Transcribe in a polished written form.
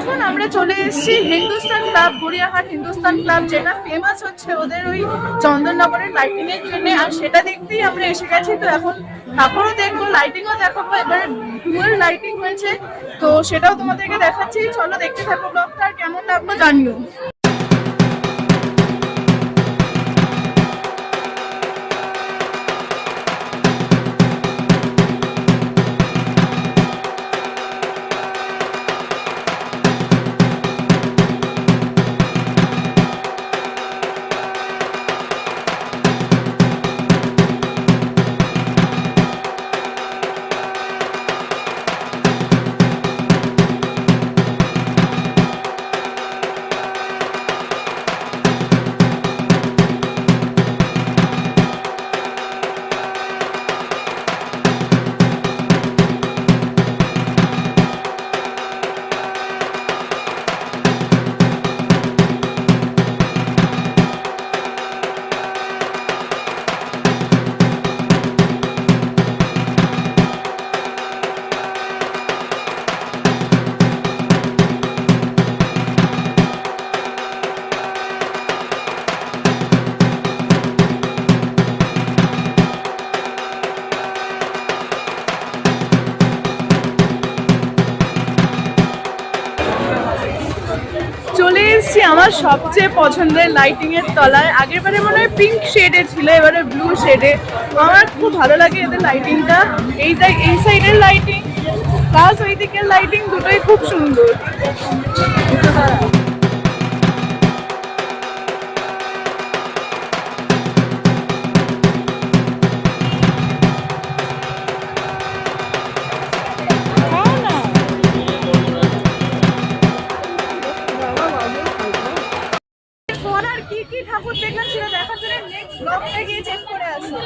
এখন আমরা চলে এসেছি হিন্দুস্তান ক্লাব, গড়িয়াহাট হিন্দুস্তান ক্লাব, যেটা ফেমাস হচ্ছে ওদের ওই চন্দননগরের লাইটিং এর জন্য, আর সেটা দেখতেই আমরা এসে গেছি। তো এখন ঠাকুরও দেখবো, লাইটিংও দেখাবো, এবারে ডুয়েল লাইটিং হয়েছে, তো সেটাও তোমাদেরকে দেখাচ্ছি। চলো দেখতে থাকো ব্লগটা, আর কেমন লাগলো জানিও। চলে এসেছি আমার সবচেয়ে পছন্দের লাইটিং এর তলায়। আগের বারে মনে হয় পিঙ্ক শেডে ছিল, এবারে ব্লু শেডে। আমার খুব ভালো লাগে এদের লাইটিংটা। এই সাইডের লাইটিং প্লাস ওই দিকের লাইটিং দুটোই খুব সুন্দর। কি কি ঠাকুর দেখলাম সেটা দেখার জন্য নেক্সট ব্লগটা গিয়ে চেক করে আসো।